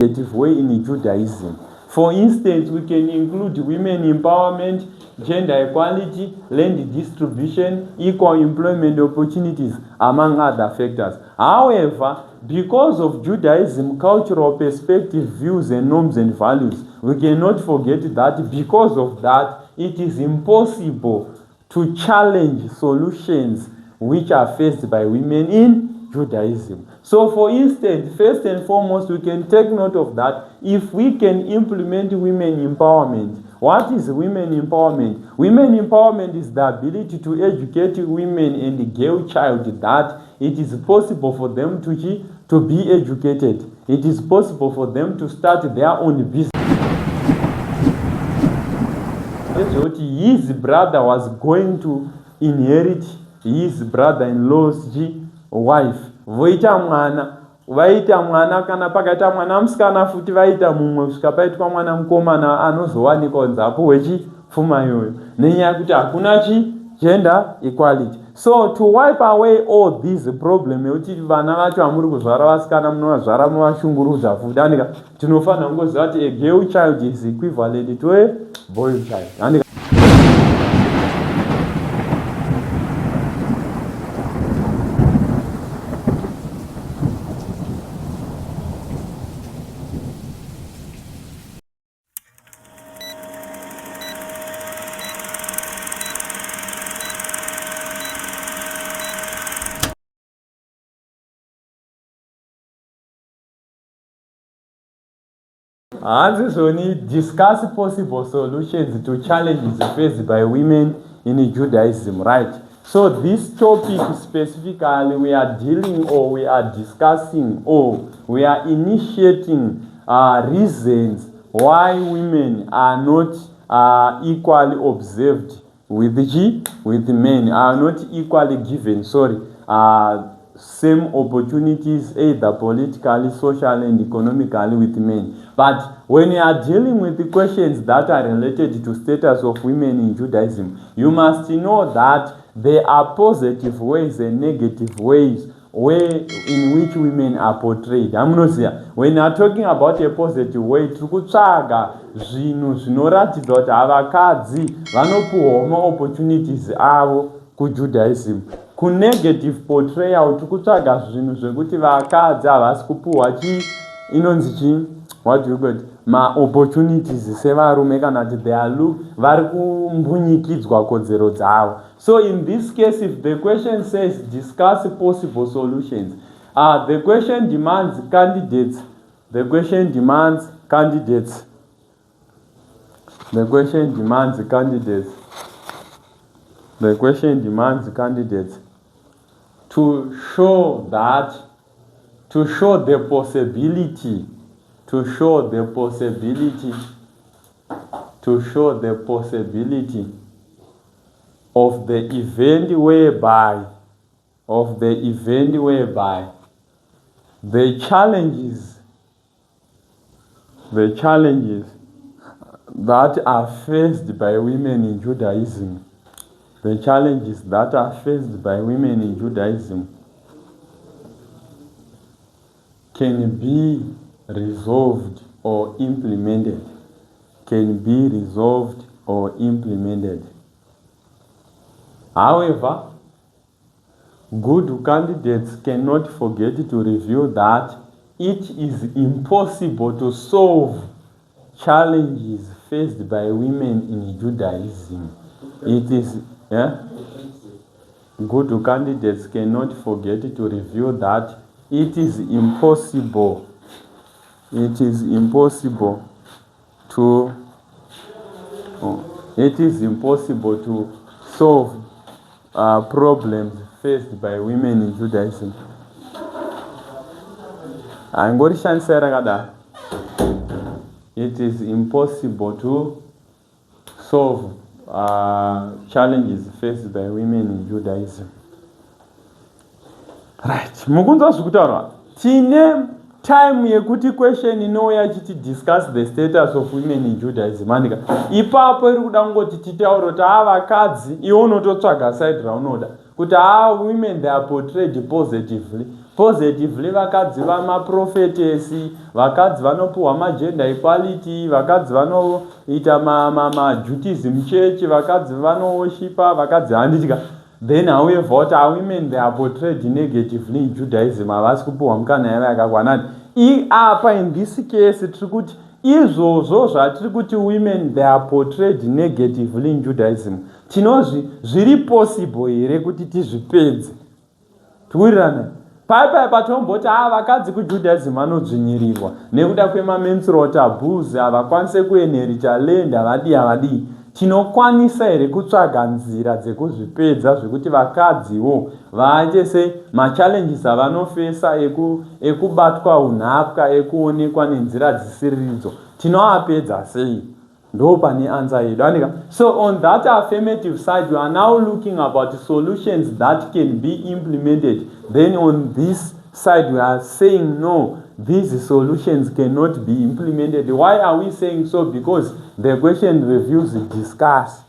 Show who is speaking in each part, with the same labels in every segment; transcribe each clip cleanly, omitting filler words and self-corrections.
Speaker 1: negative way in Judaism. For instance, we can include women empowerment, gender equality, land distribution, equal employment opportunities, among other factors. However, because of Judaism, cultural perspective, views and norms and values, we cannot forget that because of that, it is impossible to challenge solutions which are faced by women in Judaism. So for instance, first and foremost, we can take note of that. If we can implement women empowerment, what is women empowerment? Women empowerment is the ability to educate women and the girl child that it is possible for them to be educated. It is possible for them to start their own business. His brother was going to inherit his brother-in-law's wife. Vaita mwana kana pakaita mwana musikana futi vaita mumwe kusvika paitwa mwana mukomana anozowanikwa nzapo wechipfuma iyoyo nenyaya yekuti hakuna gender equality. So to wipe away all these problem yekuti vana vacho hamuri kuzvara vasikana munovazvara muvashungurudza futi andika tinofanira kungoziva kuti a girl child is equivalent to a boy child andika. Hands only discuss possible solutions to challenges faced by women in Judaism, right? So this topic specifically we are dealing or we are discussing or we are initiating reasons why women are not equally observed with men, are not equally given, same opportunities either politically, socially and economically with men. But when you are dealing with the questions that are related to status of women in Judaism, you must know that there are positive ways and negative ways in which women are portrayed. When you are talking about a positive way, tikutsvaga zvinhu zvinoratidza kuti havakadzi vanopuwa opportunities avo kuJudaism. Negative portrayal tikutsvaga zvinhu zvekuti vakadzi havasi kupuwa what do you got opportunities sevarume kana kuti they are vari kumbunyikidzwa kodzero dzavo. So in this case, if the question says discuss possible solutions, the question demands candidates. The question demands candidates. The question demands candidates. The question demands candidates to show the possibility of the event whereby the challenges that are faced by women in Judaism, can be resolved or implemented. However, good candidates cannot forget to reveal that it is impossible to solve challenges faced by women in Judaism. Good candidates cannot forget to reveal that it is impossible to solve problems faced by women in Judaism. It is impossible to solve challenges faced by women in Judaism. Right. Mukunzwa zvekutaurwa. Tine time yekuti question inouya chiti discuss the status of women in Judaism. Andika. Ipapo iri kuda kungoti titaure kuti vakadzi iwe unototsvaga side raunoda. Kuti women they are portrayed positively. positively vakadzi vamaprophetesi, vakadzi vanopuhwa magender equality, vakadzi vanoita Judaism church, vakadzi vanoworshipa, vakadzi handitya. Then however, what are women, they are portrayed negatively in Judaism. Havasi kupuhwa mukana yavo yakakwana. Apa in this case tiri kuti izvozvo zvatiri kuti women they are portrayed negatively in Judaism, tinozvi zviri possible here kuti tizvipedze. Tikuwirirana paipai tomboti vakadzi kuJudaism vanodzvinyirirwa nekuda kwemamenstrual taboos, havakwanise kuinherita land, havadii. Tinokwanisa here kutsvaga nzira dzekuzvipedza zvekuti vakadziwo vaite semachallenges avanofesa ekubatwa unhapwa, ekuonekwa nenzira dzisiridzo, tinoapedza sei? Ndo pane answer yedu. So on that affirmative side, we are now looking about solutions that can be implemented. Then on this side, we are saying no, these solutions cannot be implemented. Why are we saying so? Because the question reviews discuss.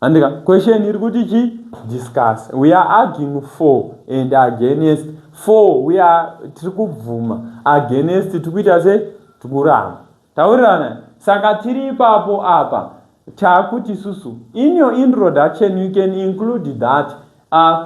Speaker 1: And the question is discuss. We are arguing for and against. For we are trikubvuma, against tukuita tukuramba. Taurana saka tiri papo apa takuti susu. In your introduction you can include that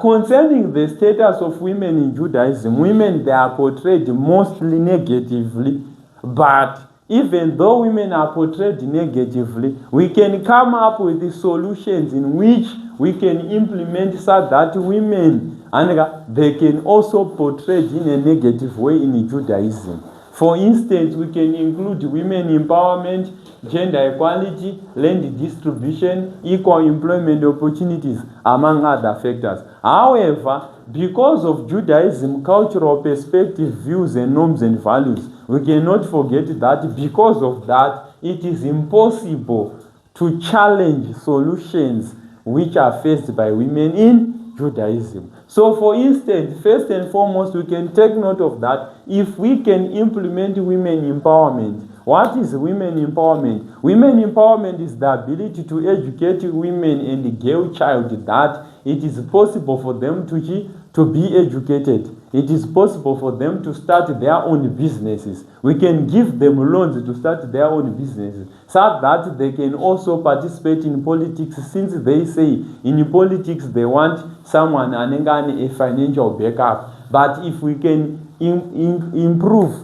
Speaker 1: concerning the status of women in Judaism, women they are portrayed mostly negatively, but even though women are portrayed negatively, we can come up with the solutions in which we can implement so that women and they can also portrayed in a negative way in Judaism. For instance, we can include women empowerment, gender equality, land distribution, equal employment opportunities, among other factors. However, because of Judaism, cultural perspective, views and norms and values, we cannot forget that because of that, it is impossible to challenge solutions which are faced by women in Judaism. So for instance, first and foremost, we can take note of that. If we can implement women empowerment, what is women empowerment? Women empowerment is the ability to educate women and the girl child that it is possible for them to be educated. It is possible for them to start their own businesses. We can give them loans to start their own businesses so that they can also participate in politics, since they say in politics they want someone a financial backup. But if we can improve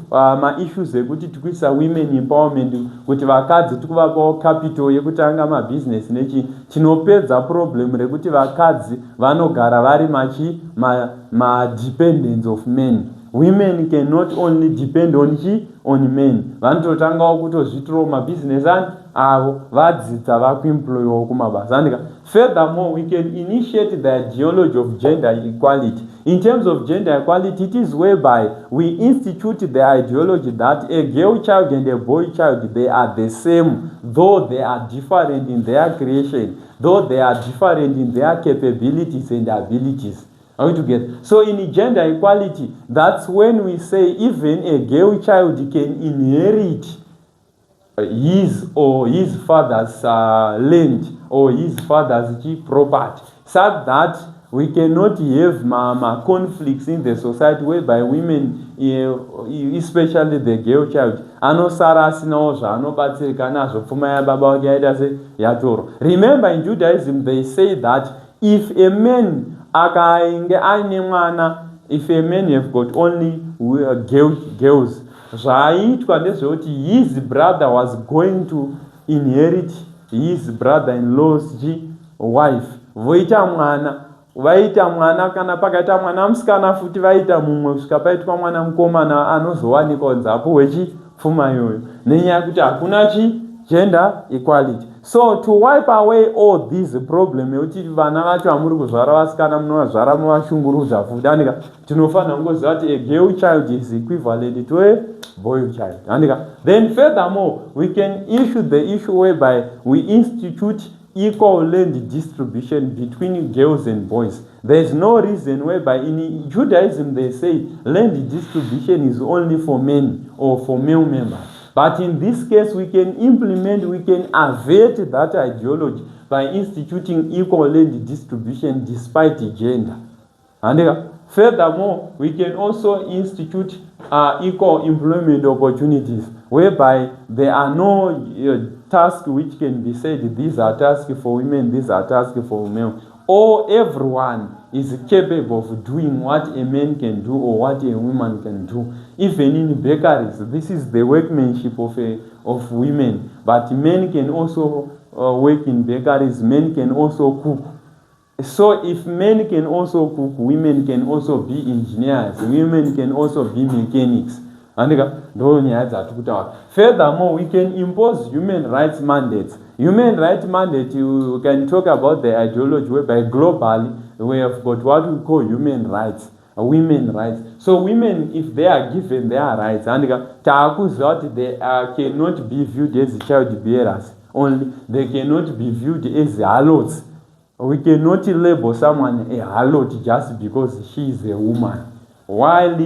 Speaker 1: issues ekuti tikuisa women empowerment, kuti vakadzi tikuvapawo capital yekutanga mabusiness nechi, tinopedza problem rekuti vakadzi vanogara vari dependents of men. Women cannot only depend on men. Vanototangawo kutozvitirawo mabusiness avo vadzidza vakuemployiwawo kumabasa. Furthermore, we can initiate the ideology of gender equality. In terms of gender equality, it is whereby we institute the ideology that a girl child and a boy child, they are the same, though they are different in their creation, though they are different in their capabilities and abilities. Are we together? So in gender equality, that's when we say even a girl child can inherit his or his father's land or his father's property, so that we cannot have conflicts in the society whereby women, especially the girl child, remember in Judaism they say that if a man if a man have got only girls, his brother was going to inherit his brother-in-law's wife. Vaita mwana kana pakaita mwana musikana futi vaita mumwe kusvika paitwa mwana mukomana anozowanikwa nzapo wechipfuma iyoyo nenyaya yekuti hakuna gender equality. So to wipe away all these problems yekuti vana vacho vamuri kuzvara vasikana munovazvara muvashungurudza futi, tinofanira kungoziva kuti a girl child is equivalent to a boy child. Then furthermore, we can issue the issue whereby we institute equal land distribution between girls and boys. There is no reason whereby in Judaism they say land distribution is only for men or for male members. But in this case, we can avert that ideology by instituting equal land distribution despite gender. Furthermore, we can also institute equal employment opportunities, whereby there are no tasks which can be said, these are tasks for women, these are tasks for men. Or everyone is capable of doing what a man can do or what a woman can do. Even in bakeries, this is the workmanship of women. But men can also work in bakeries, men can also cook. So if men can also cook, women can also be engineers, women can also be mechanics. Furthermore, we can impose human rights mandates. Human rights mandate, you can talk about the ideology whereby globally we have got what we call human rights, women rights. So women, if they are given their rights, and they cannot be viewed as child bearers only, they cannot be viewed as harlots. We cannot label someone a harlot just because she is a woman. While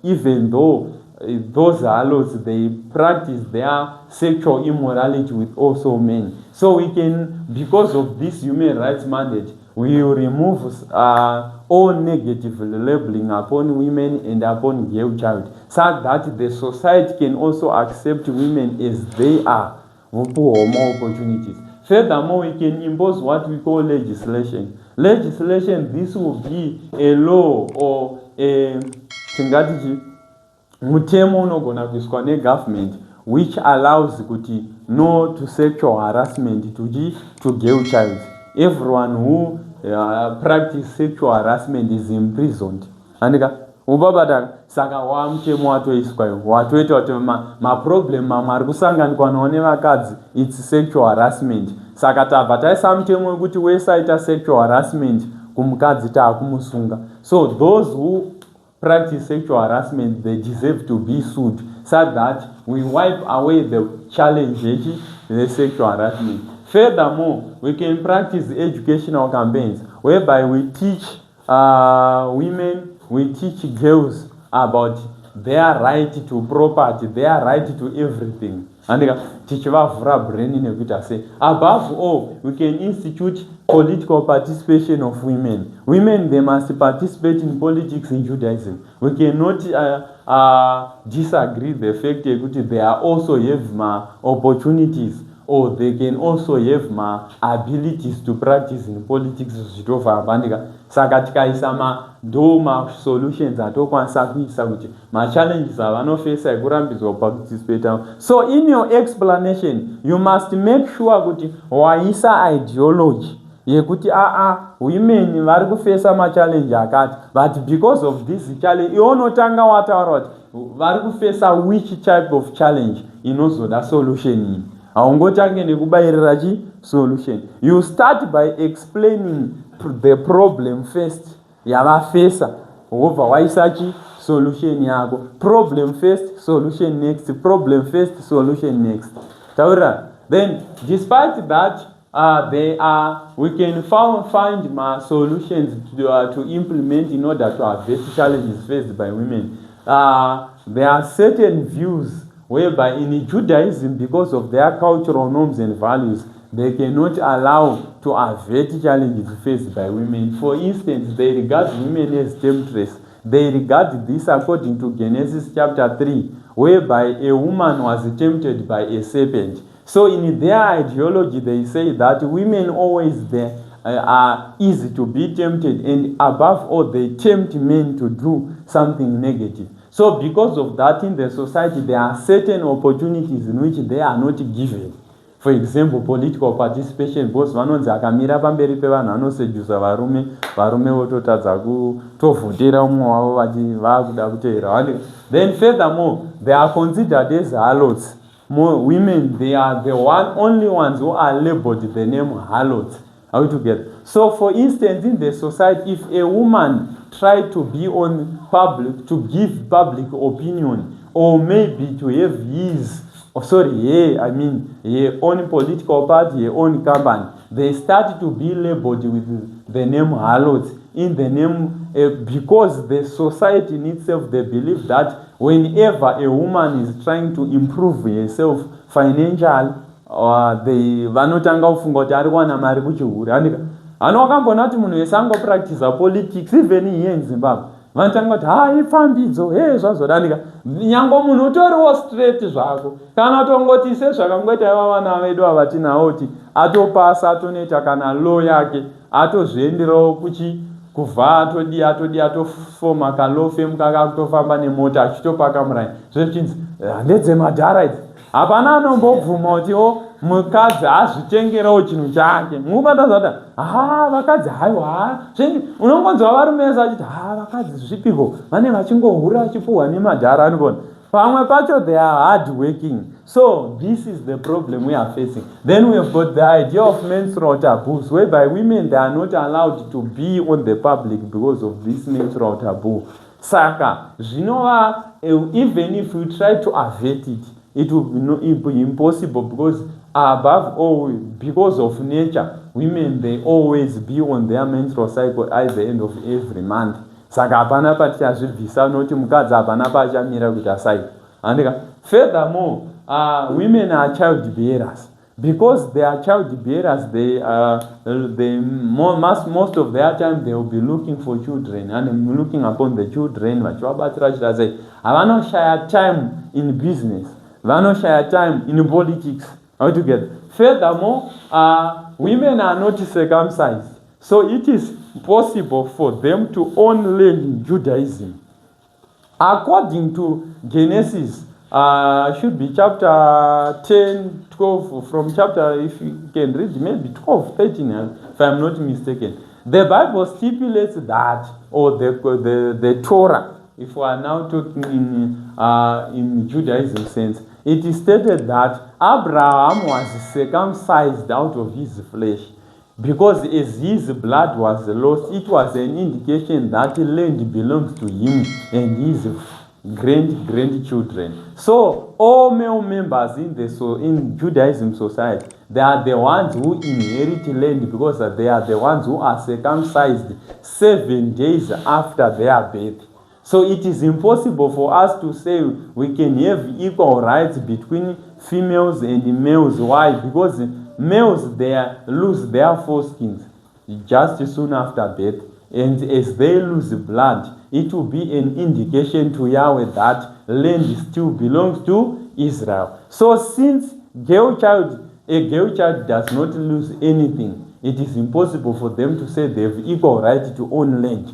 Speaker 1: even though those harlots, they practice their sexual immorality with also men. So we can, because of this human rights mandate, we will remove all negative labeling upon women and upon girl child, so that the society can also accept women as they are, with more opportunities. Furthermore, we can impose what we call legislation. Legislation, this will be a law or a mutemo unogona kuiswa ne government which allows kuti no to sexual harassment to girl child. Everyone who practice sexual harassment is imprisoned. Andika ubabata saka wa mutemo watoiswa watoita kuti maproblem mamari kusanganikwa naone vakadzi it's sexual harassment. Saka tabva taisa mutemo wekuti wesaita sexual harassment kumukadzi taakumusunga. So those who practice sexual harassment, they deserve to be sued, so that we wipe away the challenge the sexual harassment. Furthermore, we can practice educational campaigns whereby we teach women, we teach girls about their right to property, their right to everything. And above all, we can institute political participation of women. Women, they must participate in politics in Judaism. We cannot disagree the fact that they are also have opportunities, or they can also have abilities to practice in politics. Saka tikaisa solutions atokwanisa kuisa kuti challenges avanofesa ekurambidzwa participate. So in your explanation, you must make sure kuti waisa ideology yekuti women vari kufesa challenge akati, but because of this challenge iwonotanga wataura kuti vari kufesa which type of challenge inozoda solution. Haungotange nekubayirira solution. You start by explaining the problem first. Yavafesa wobva waisa solution yako. Problem first, solution next. Problem first, solution next. Taura. Then, despite that, we can find solutions to implement in order to address challenges faced by women. There are certain views whereby in Judaism, because of their cultural norms and values, they cannot allow to avert challenges faced by women. For instance, they regard women as temptress. They regard this according to Genesis chapter 3, whereby a woman was tempted by a serpent. So in their ideology, they say that women always are easy to be tempted, and above all, they tempt men to do something negative. So because of that, in the society, there are certain opportunities in which they are not given. For example, political participation, because vanonzi akamira pamberi pevanhu anosedusa varume vototadza kutovhotera umwe wavo vakuda kuteera. Then furthermore, they are considered as harlots. More women, they are the only ones who are labeled the name harlots. Are we together? So for instance, in the society, if a woman tried to be on public, to give public opinion, or maybe to have her own political party, her own company, they start to be labeled with the name harlots, in the name, because the society in itself, they believe that whenever a woman is trying to improve herself financially, vanotanga kufunga kuti ari kuwana mari kuchihuri. Anokambona kuti munhu wese angopractice politics even here in Zimbabwe. Vanotanga kuti ifambidzo zvazodanika. Nyango munhu utoriwo straight zvako. Kana tongoti sezvakangoita iva vana vedu avatinawo kuti atopasa atonoita kana law yake atozvienderawo kuvha atofoma kalaw firm kakutofamba nemota achitopaka muraini. Zvechinzi ndedzemadhara idzi. Hapana anombobvuma kuti mukadzi azvitengerawo chinhu chake. Mubata zata vakadzi haiwa unongonzwa varume vachiti vakadzi zvipiko vane vachingohura vachipuhwa nemadhara anogona pamwe pacho they are hard working. So this is the problem we are facing. Then we have got the idea of menstrual taboos, whereby women they are not allowed to be on the public because of this menstrual taboo. Saka zvinova even if we try to avert it, it will be impossible because above all, because of nature, women they always be on their menstrual cycle at the end of every month. Saka hapana patichazvibvisa noti mukadzi hapana pachamira kuti asai. Furthermore, women are child bearers. Because they are child bearers, most of their time they will be looking for children and looking upon the children. Havanoshaya time in business. Vanoshaya time in politics. Altogether. Furthermore, women are not circumcised. So it is possible for them to own land in Judaism. According to Genesis, should be chapter 10, 12, from chapter, if you can read, maybe 12, 13, if I'm not mistaken. The Bible stipulates that, or the Torah, if we are now talking in Judaism sense, it is stated that Abraham was circumcised out of his flesh because as his blood was lost, it was an indication that land belongs to him and his grandchildren. So all male members in Judaism society, they are the ones who inherit land because they are the ones who are circumcised 7 days after their birth. So it is impossible for us to say we can have equal rights between females and males. Why? Because males they lose their foreskins just soon after birth, and as they lose blood, it will be an indication to Yahweh that land still belongs to Israel. So since a girl child does not lose anything, it is impossible for them to say they have equal right to own land.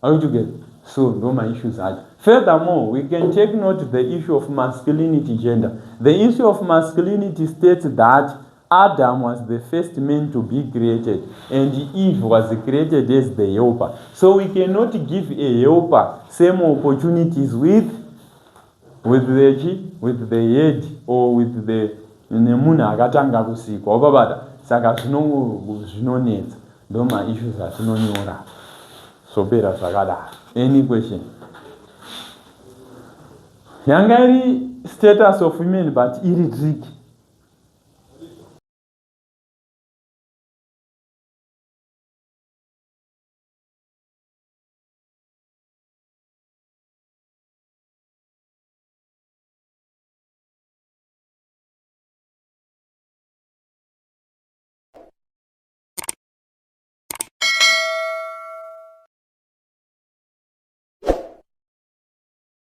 Speaker 1: Are you together? So no my issues are. Furthermore, we can take note the issue of masculinity, gender. The issue of masculinity states that Adam was the first man to be created, and Eve was created as the helper. So we cannot give a helper same opportunities with the head or with the munhu akatanga kusikwa wakabata. Saka zvinonetsa ndo ma issues atinonyora. Sopera zvakadaro. Any question? Yanga iri status of women but iri tricky.